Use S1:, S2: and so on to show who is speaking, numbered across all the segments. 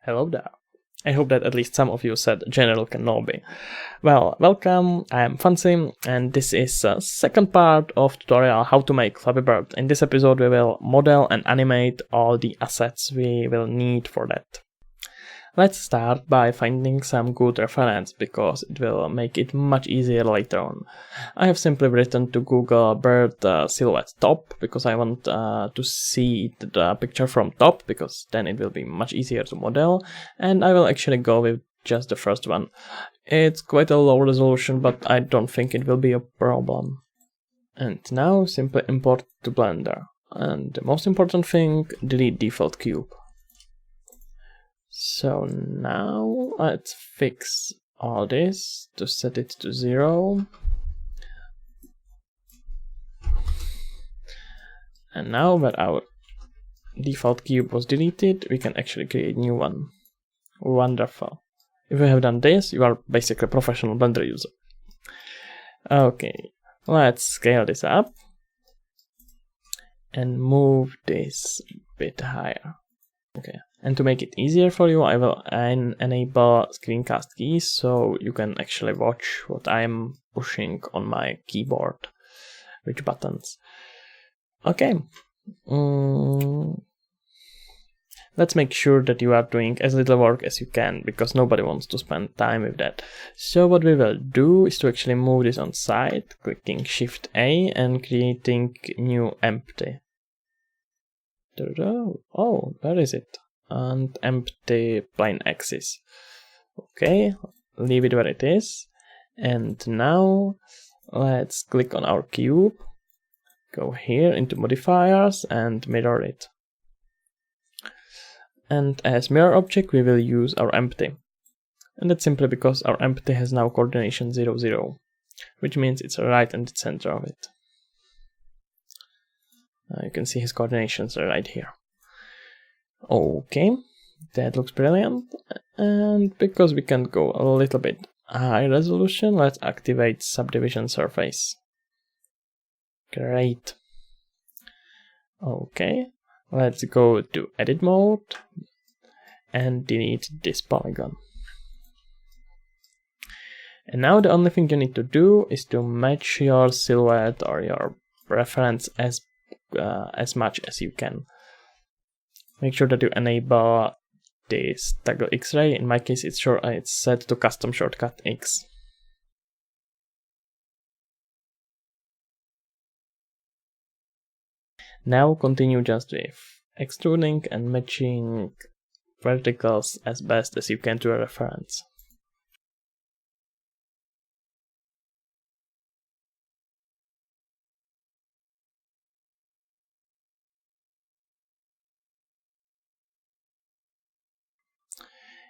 S1: Hello there. I hope that at least some of you said General Kenobi. Well, welcome, I am Fansi, and this is the second part of tutorial how to make Flappy Bird. In this episode we will model and animate all the assets we will need for that. Let's start by finding some good reference, because it will make it much easier later on. I have simply written to Google bird silhouette top, because I want to see the picture from top, because then it will be much easier to model, and I will actually go with just the first one. It's quite a low resolution, but I don't think it will be a problem. And now simply import to Blender. And the most important thing, delete default cube. So now let's fix all this to set it to 0. And now that our default cube was deleted, we can actually create a new one. Wonderful. If you have done this, you are basically a professional Blender user. Okay, let's scale this up and move this a bit higher. Okay. And to make it easier for you, I will enable screencast keys, so you can actually watch what I'm pushing on my keyboard, which buttons. Okay, let's make sure that you are doing as little work as you can, because nobody wants to spend time with that. So what we will do is to actually move this on side, clicking Shift A and creating new empty. Oh, where is it? And empty plane axis. Okay, leave it where it is. And now let's click on our cube, go here into modifiers and mirror it. And as mirror object we will use our empty. And that's simply because our empty has now coordination 0, 0, which means it's right in the center of it. You can see his coordinations are right here. Okay, that looks brilliant, and because we can go a little bit high resolution, let's activate subdivision surface. Great. Okay, let's go to edit mode and delete this polygon. And now the only thing you need to do is to match your silhouette or your reference as much as you can. Make sure that you enable this toggle X-ray. In my case, it's set to custom shortcut X. Now continue just with extruding and matching verticals as best as you can to a reference.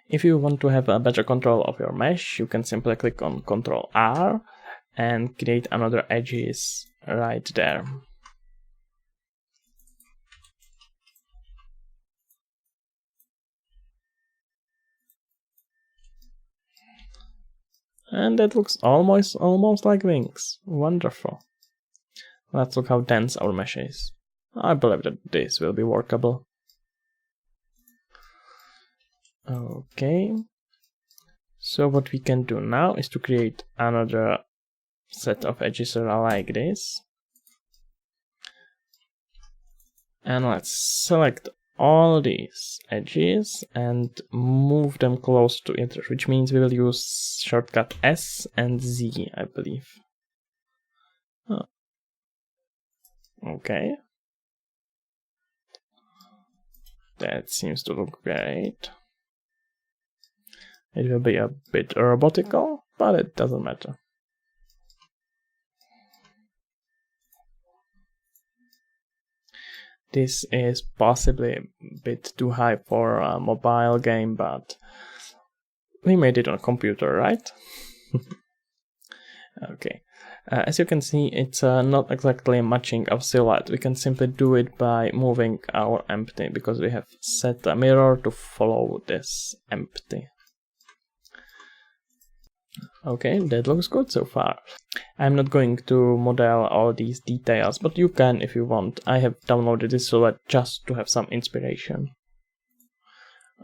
S1: If you want to have a better control of your mesh, you can simply click on Ctrl R and create another edges right there. And that looks almost like wings. Wonderful. Let's look how dense our mesh is. I believe that this will be workable. Okay, so what we can do now is to create another set of edges like this. And let's select all these edges and move them close to each other, which means we will use shortcut S and Z, I believe. Oh. Okay. That seems to look great. It will be a bit robotical, but it doesn't matter. This is possibly a bit too high for a mobile game, but we made it on a computer, right? Okay. As you can see, it's not exactly matching our silhouette. We can simply do it by moving our empty, because we have set a mirror to follow this empty. Okay, that looks good so far. I'm not going to model all these details, but you can if you want. I have downloaded this silhouette just to have some inspiration.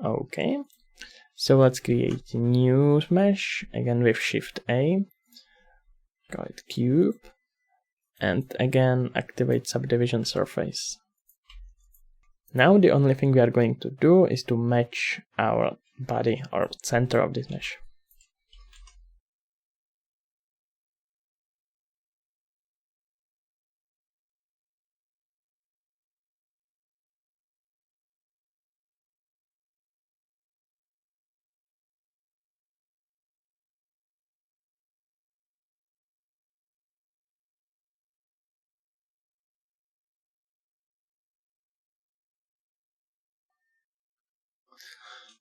S1: Okay, So let's create a new mesh, again with Shift A, call it cube, and again activate subdivision surface. Now the only thing we are going to do is to match our body or center of this mesh.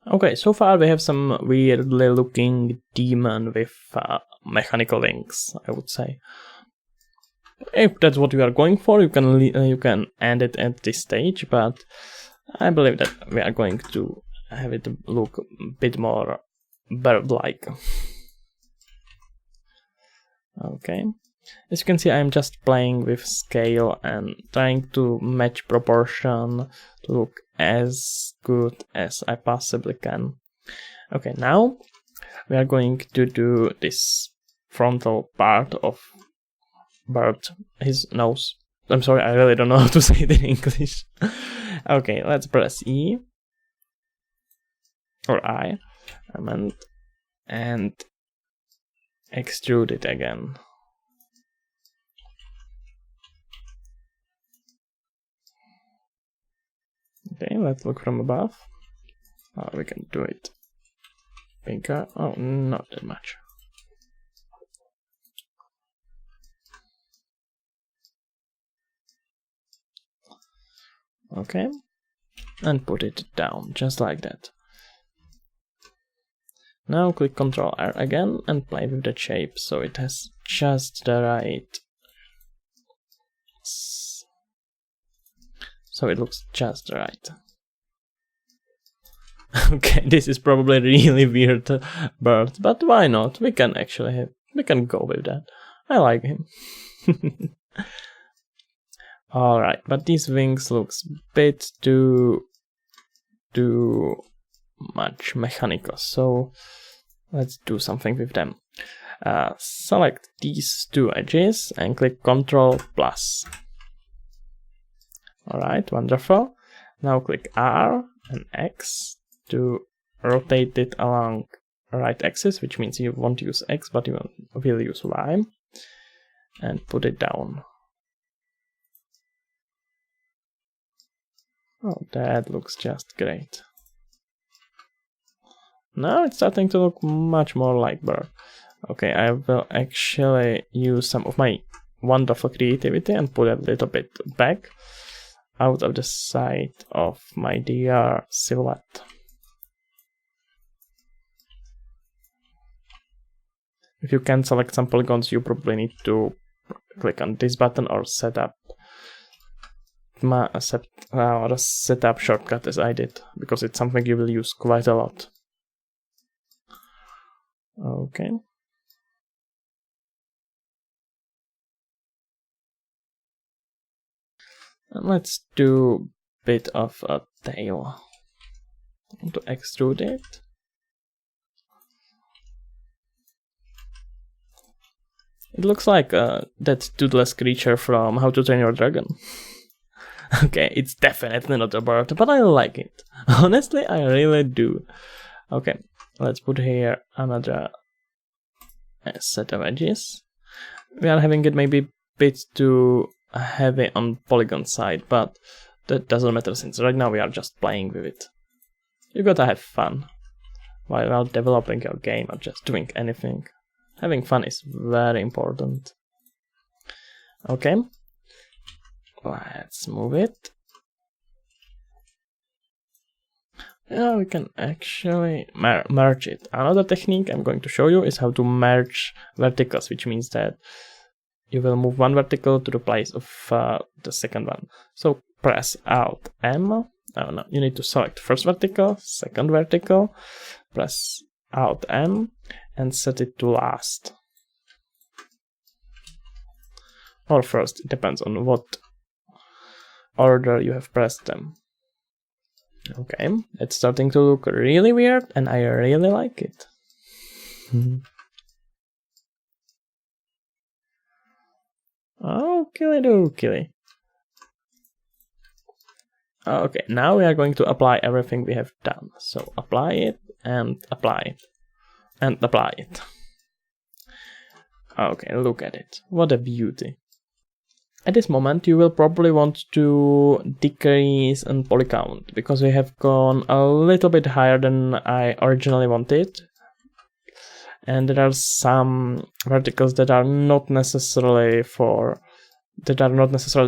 S1: Okay, so far we have some weirdly looking demon with mechanical wings, I would say. If that's what you are going for, you can end it at this stage, but I believe that we are going to have it look a bit more bird-like. Okay, as you can see, I'm just playing with scale and trying to match proportion to look as good as I possibly can. Okay, now we are going to do this frontal part of bird, his nose. I'm sorry, I really don't know how to say it in English. Okay, let's press E or I, and extrude it again. Okay, let's look from above. Oh, we can do it bigger. Oh, not that much. Okay, and put it down, just like that. Now click Ctrl R again and play with the shape so it has just the right... so it looks just right. Okay, this is probably really weird bird, but why not? We can go with that. I like him. Alright, but these wings looks a bit too much mechanical, so let's do something with them. Select these two edges and click Ctrl+. Alright, wonderful. Now click R and X to rotate it along right axis, which means you won't use X, but you will use Y, and put it down. Oh, that looks just great. Now it's starting to look much more like bird. Okay, I will actually use some of my wonderful creativity and put a little bit back out of the sight of my dear silhouette. If you can select some polygons, you probably need to click on this button or set up shortcut as I did, because it's something you will use quite a lot. Okay. And let's do a bit of a tail. I want to extrude it. It looks like that toothless creature from How to Train Your Dragon. Okay, it's definitely not a bird, but I like it. Honestly, I really do. Okay, let's put here another set of edges. We are having it maybe a bit too heavy on polygon side, but that doesn't matter since right now we are just playing with it. You gotta have fun while developing your game or just doing anything. Having fun is very important. Okay, let's move it. Yeah, we can actually merge it. Another technique I'm going to show you is how to merge verticals, which means that you will move one vertical to the place of the second one. So press Alt M. Oh no, you need to select first vertical, second vertical, press Alt M and set it to last. Or first, it depends on what order you have pressed them. Okay, it's starting to look really weird, and I really like it. Okie dokie. Okay, now we are going to apply everything we have done. So apply it, and apply it, and apply it. Okay, look at it. What a beauty. At this moment, you will probably want to decrease and poly count, because we have gone a little bit higher than I originally wanted. And there are some verticals that are not necessarily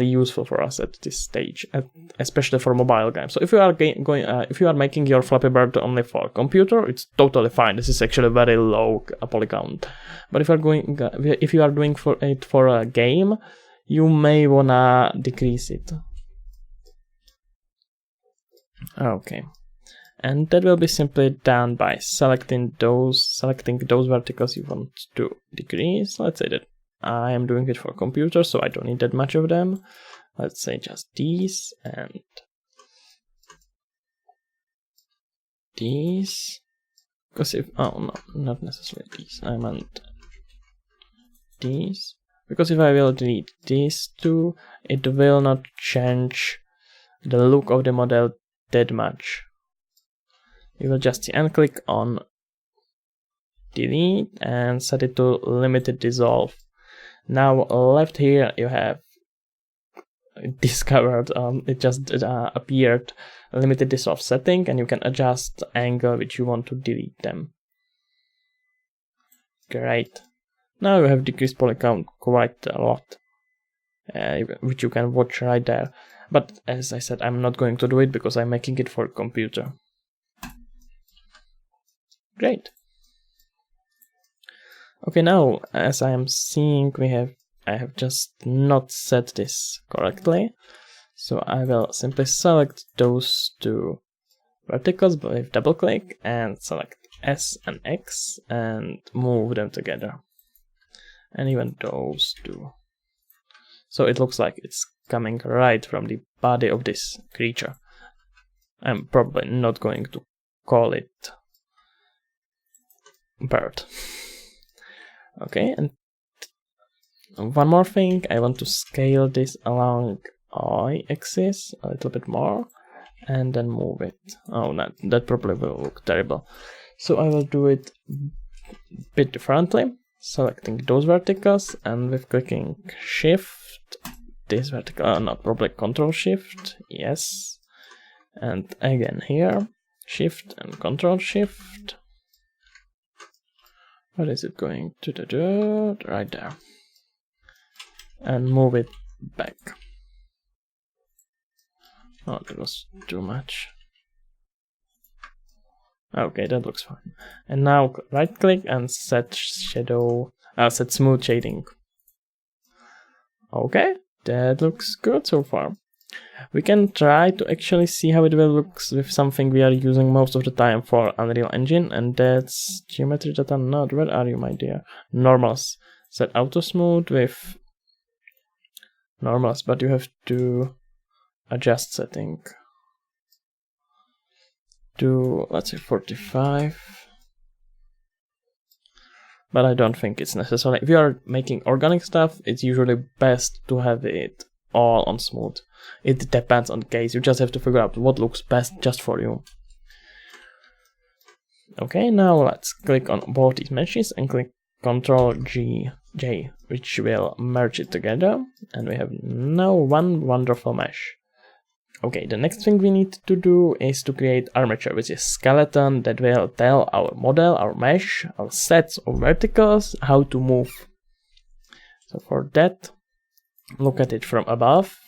S1: useful for us at this stage, especially for mobile games. So if you are if you are making your Flappy Bird only for computer, it's totally fine. This is actually very low poly count. But if you are doing it for a game, you may wanna decrease it. Okay, and that will be simply done by selecting those verticals you want to decrease. Let's say that I am doing it for computer, so I don't need that much of them. Let's say just these and these. Because no, not necessarily these. I meant these. Because if I will delete these two, it will not change the look of the model that much. You will just see and click on delete and set it to limited dissolve. Now left here you have discovered, it just appeared limited dissolve setting, and you can adjust the angle which you want to delete them. Great. Now you have decreased poly count quite a lot, which you can watch right there. But as I said, I'm not going to do it because I'm making it for computer. Great. Okay, now as I am seeing, I have just not set this correctly. So I will simply select those two verticals with double click and select S and X and move them together. And even those two. So it looks like it's coming right from the body of this creature. I'm probably not going to call it bird. Okay, and one more thing, I want to scale this along y-axis a little bit more and then move it. Oh, that probably will look terrible. So I will do it a bit differently. Selecting those verticals and with clicking shift, this vertical, not probably control shift, yes. And again here, shift and control shift. What is it going to do? Right there. And move it back. Oh, that was too much. Okay, that looks fine. And now right click and set set smooth shading. Okay, that looks good so far. We can try to actually see how it will look with something we are using most of the time for Unreal Engine, and that's geometry data node. Where are you, my dear? Normals. Set auto smooth with normals, but you have to adjust setting to, let's say, 45. But I don't think it's necessary. If you are making organic stuff, it's usually best to have it all on smooth. It depends on the case. You just have to figure out what looks best just for you. Okay, now let's click on both these meshes and click Ctrl J, which will merge it together. And we have now one wonderful mesh. Okay, the next thing we need to do is to create armature, which is skeleton that will tell our model, our mesh, our sets of verticals how to move. So for that, look at it from above.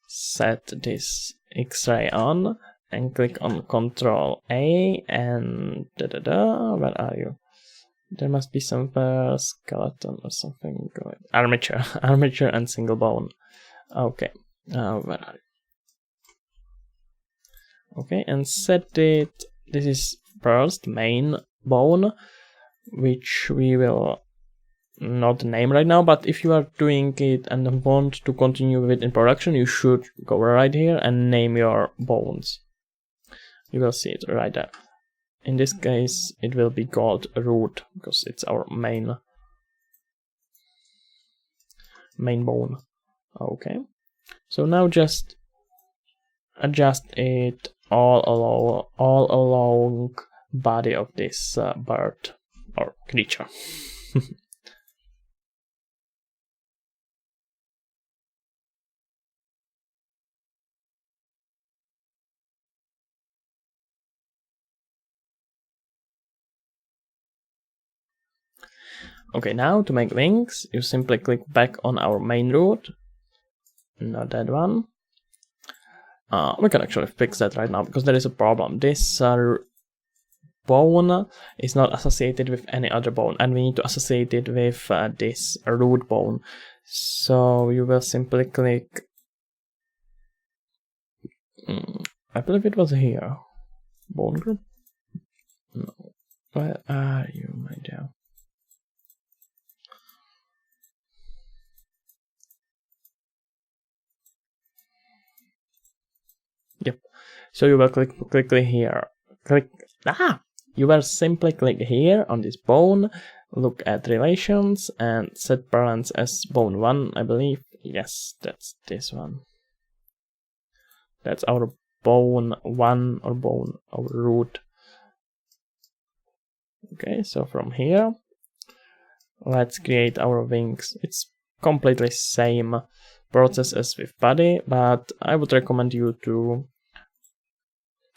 S1: Set this X-ray on and click on Ctrl A and where are you? There must be somewhere skeleton or something. Armature, armature and single bone. Okay. Where are you? Okay, and set it. This is first main bone, which we will not the name right now, but if you are doing it and want to continue with it in production, you should go right here and name your bones. You will see it right there. In this case, it will be called root because it's our main bone. Okay, so now just adjust it all along body of this bird or creature. Okay, now to make wings, you simply click back on our main root, not that one. We can actually fix that right now because there is a problem. This bone is not associated with any other bone, and we need to associate it with this root bone. So you will simply click. I believe it was here. Bone group? No. Where are you, my dear? Yep. So you will click here. You will simply click here on this bone, look at relations, and set parents as bone 1, I believe. Yes, that's this one. That's our bone 1 or bone or root. Okay, so from here, let's create our wings. It's completely same process as with body, but I would recommend you to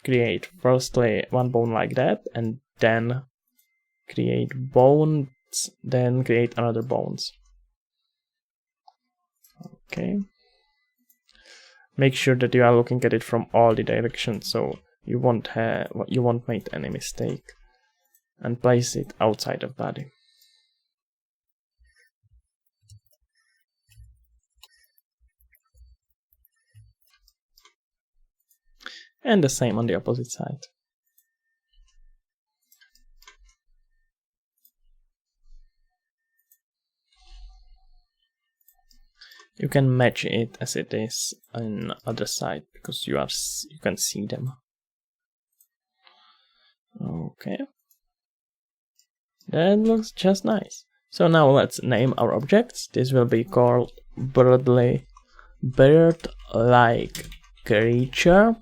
S1: create firstly one bone like that, and then create bones, then create another bones. Okay. Make sure that you are looking at it from all the directions, so you won't make any mistake. And place it outside of body. And the same on the opposite side. You can match it as it is on the other side because you can see them. Okay. That looks just nice. So now let's name our objects. This will be called bird-like creature,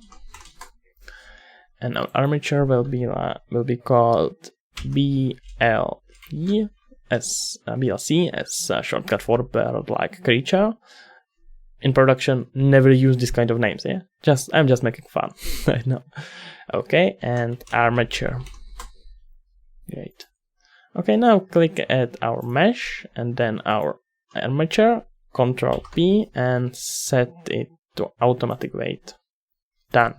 S1: and our armature will be called BLC as a shortcut for bird-like creature. In production, never use this kind of names. Yeah, I'm just making fun right now. Okay, and armature. Great. Okay, now click at our mesh and then our armature, Ctrl P, and set it to automatic weight. Done.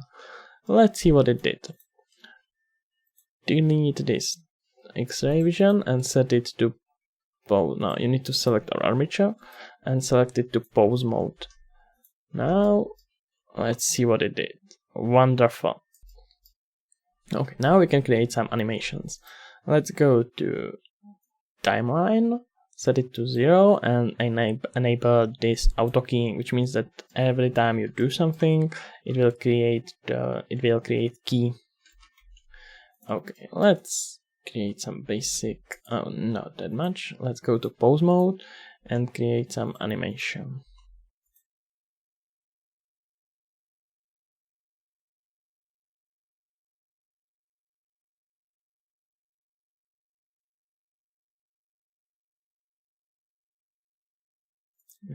S1: Let's see what it did. Delete this X-ray vision and set it to pose. Now you need to select our armature and select it to pose mode. Now let's see what it did. Wonderful. Okay, now we can create some animations. Let's go to timeline, set it to 0, and enable this auto keying, which means that every time you do something, it will create key. Okay, let's create some basic. Oh, not that much. Let's go to pose mode and create some animation.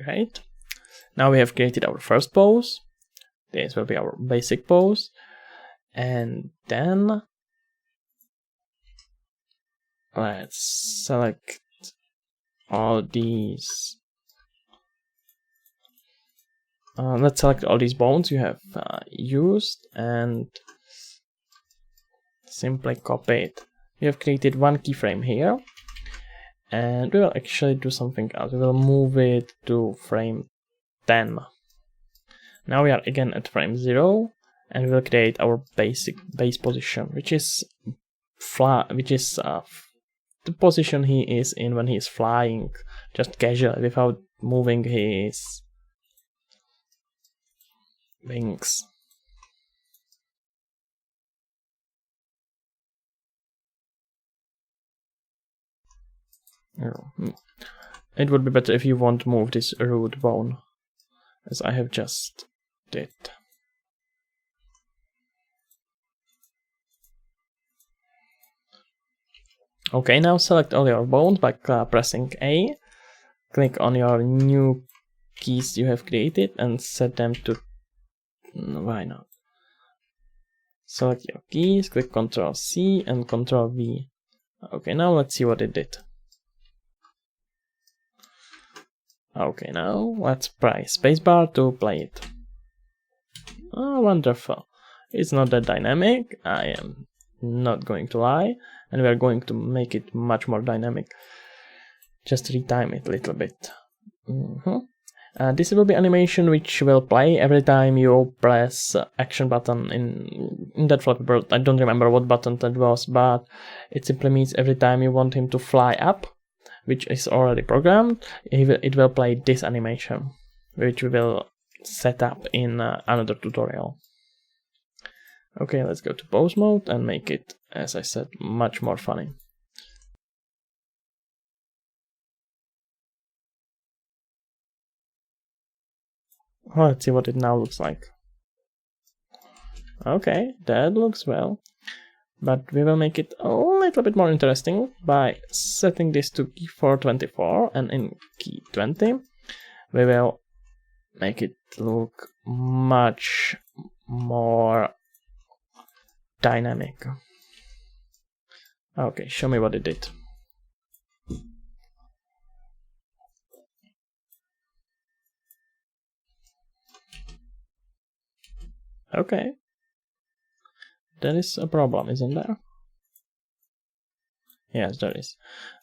S1: Right. Now we have created our first pose. This will be our basic pose. And then let's select all these. Let's select all these bones you have used and simply copy it. We have created one keyframe here. And we will actually do something else. We will move it to frame 10. Now we are again at frame 0, and we will create our base position, which is the position he is in when he's flying, just casually, without moving his wings. It would be better if you won't move this root bone, as I have just did. Okay, now select all your bones by pressing A. Click on your new keys you have created and set them to... why not? Select your keys, click Ctrl C and Ctrl V. Okay, now let's see what it did. Okay, now let's press spacebar to play it. Oh, wonderful. It's not that dynamic, I am not going to lie, and we are going to make it much more dynamic. Just retime it a little bit. This will be animation which will play every time you press action button in that Flappy Bird. I don't remember what button that was, but it simply means every time you want him to fly up, which is already programmed, it will play this animation, which we will set up in another tutorial. Okay, let's go to pose mode and make it, as I said, much more funny. Let's see what it now looks like. Okay, that looks well. But we will make it a little bit more interesting by setting this to key 424, and in key 20 we will make it look much more dynamic. Okay, show me what it did. Okay. There is a problem, isn't there? Yes, there is.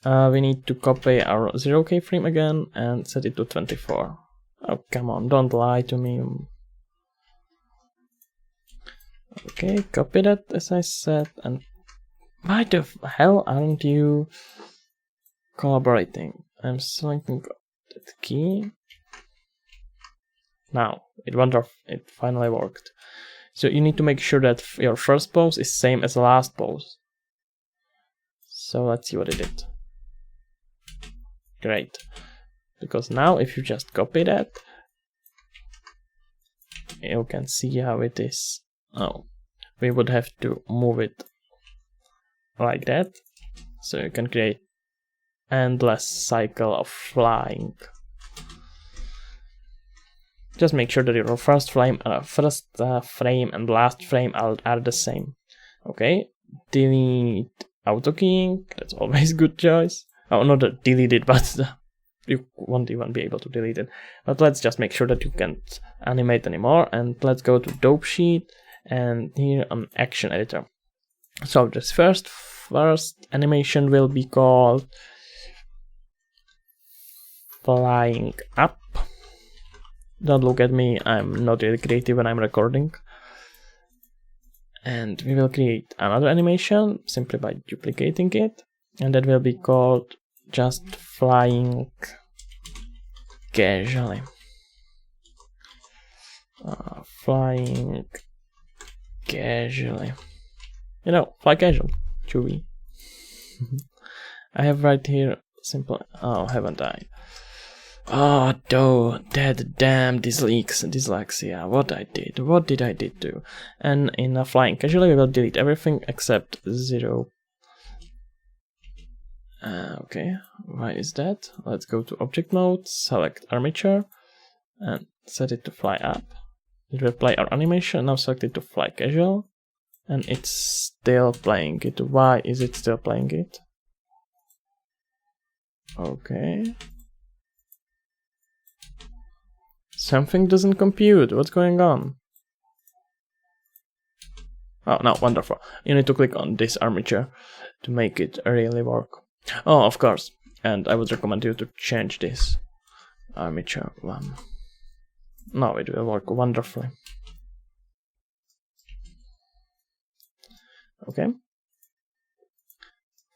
S1: We need to copy our 0 keyframe again and set it to 24. Oh, come on, don't lie to me. Okay, copy that as I said, and why the hell aren't you collaborating? I'm selecting that key. Now, it finally worked. So you need to make sure that your first pose is same as the last pose. So let's see what it did. Great. Because now if you just copy that, you can see how it is. Oh, we would have to move it like that. So you can create endless cycle of flying. Just make sure that your first frame and last frame are the same. Okay, delete auto keying. That's always a good choice. Oh, not delete it, but you won't even be able to delete it. But let's just make sure that you can't animate anymore. And let's go to dope sheet and here on action editor. So this first animation will be called flying up. Don't look at me, I'm not really creative when I'm recording. And we will create another animation simply by duplicating it, and that will be called just flying casually. Flying casually. You know, fly casual, chewy. I have right here simple. Oh, haven't I? Oh, that damn dyslexia. What did I do? And in flying casually, we will delete everything except 0. Okay, why is that? Let's go to object mode, select armature, and set it to fly up. It will play our animation. Now select it to fly casual, and it's still playing it. Why is it still playing it? Okay. Something doesn't compute. What's going on? Oh, no, wonderful. You need to click on this armature to make it really work. Oh, of course. And I would recommend you to change this armature one. Now it will work wonderfully. Okay.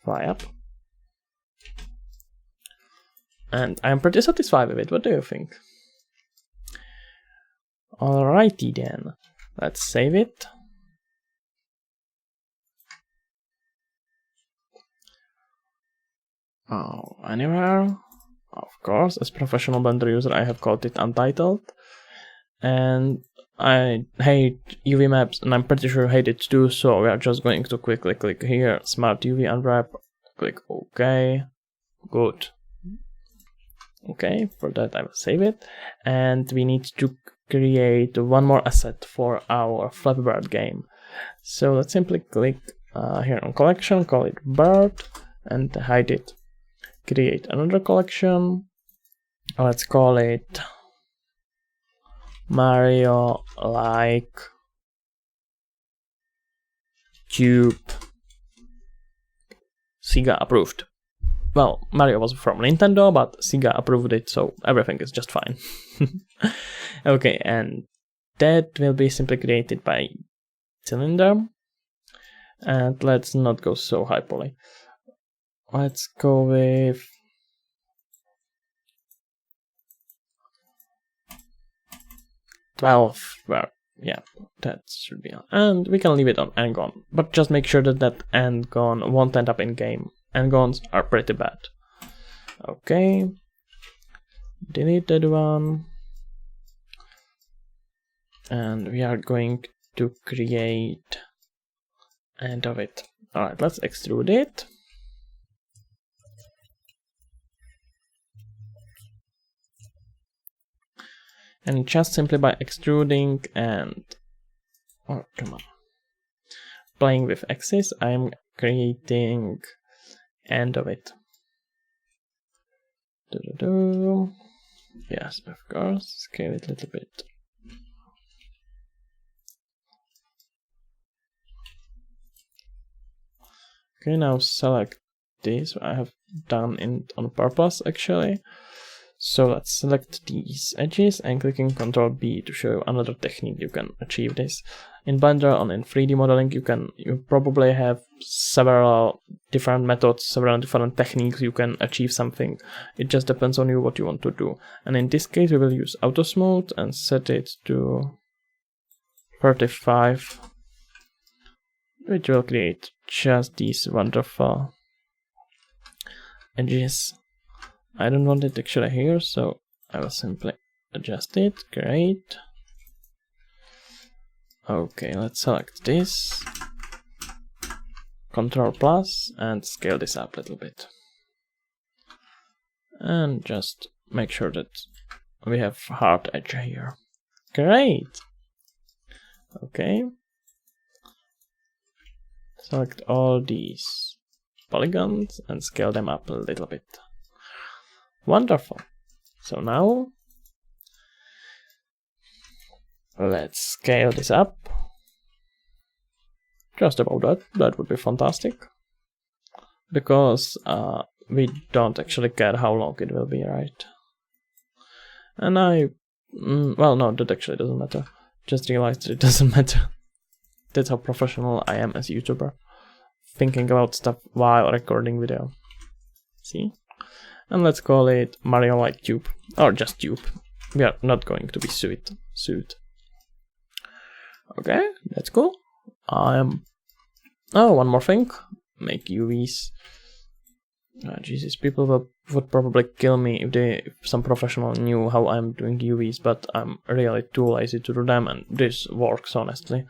S1: Fly up. and I'm pretty satisfied with it. What do you think? Alrighty then, let's save it. Oh, anywhere? Of course, as professional Blender user, I have called it untitled. And I hate UV maps, and I'm pretty sure I hate it too, so we are just going to quickly click here, Smart UV Unwrap, click OK, good. Okay, for that I will save it, and we need to create one more asset for our Flappy Bird game. So let's simply click here on collection, call it bird, and hide it. Create another collection, let's call it Mario like tube. Sega approved. Well, Mario was from Nintendo, but Sega approved it, so everything is just fine. Okay, and that will be simply created by cylinder. And let's not go so high poly. Let's go with well, yeah, that should be on. And we can leave it on N-gon, but just make sure that that N-gon won't end up in game. N-gons are pretty bad. Okay, delete that one. And we are going to create end of it. Alright, let's extrude it. And just simply by extruding and playing with axis, I'm creating end of it. Yes, of course, scale it a little bit. Okay, now select this. I have done it on purpose actually. So let's select these edges and clicking Ctrl B to show another technique you can achieve this. In Blender and in 3D modeling you probably have several different methods, several different techniques you can achieve something. It just depends on you what you want to do. And in this case we will use Auto Smooth and set it to 35, which will create just these wonderful edges. I don't want it actually here, so I will simply adjust it. Great. Okay, let's select this, Ctrl plus, and scale this up a little bit. And just make sure that we have hard edge here. Great. Okay. Select all these polygons and scale them up a little bit. Wonderful. So now let's scale this up. Just about that. That would be fantastic. Because we don't actually care how long it will be, right? And well, no, that actually doesn't matter. Just realized that it doesn't matter. That's how professional I am as a YouTuber. Thinking about stuff while recording video. See? And let's call it Mario like tube, or just tube. We are not going to be suit. Okay, that's cool. Oh, one more thing. Make UVs. Jesus, people would probably kill me if some professional knew how I'm doing UVs, but I'm really too lazy to do them, and this works honestly.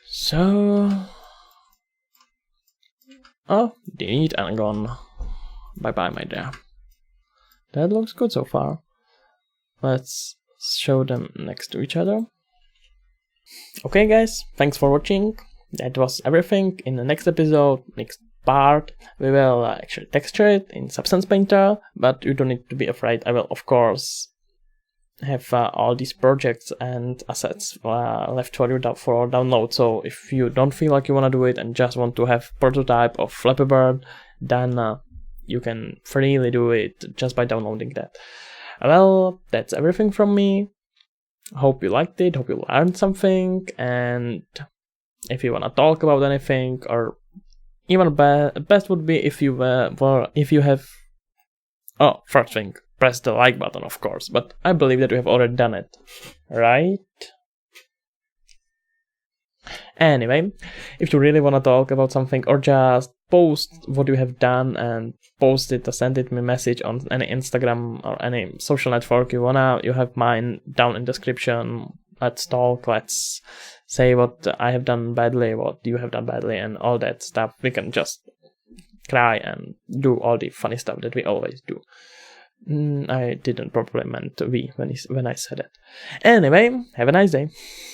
S1: So, delete and gone. Bye bye, my dear. That looks good so far. Let's show them next to each other. Okay guys, thanks for watching. That was everything. In the next episode, next part, we will actually texture it in Substance Painter, but you don't need to be afraid. I will of course have all these projects and assets left for you for download. So if you don't feel like you want to do it and just want to have prototype of Flappy Bird, then you can freely do it just by downloading that. Well, that's everything from me. Hope you liked it, hope you learned something, and if you want to talk about anything, or even best would be if you have Oh, first thing, press the like button, of course, but I believe that we have already done it, right? Anyway, if you really want to talk about something or just post what you have done and post it or send it me a message on any Instagram or any social network you wanna, you have mine down in description. Let's talk, let's say what I have done badly, what you have done badly, and all that stuff. We can just cry and do all the funny stuff that we always do. I didn't properly meant we when I said it. Anyway, have a nice day.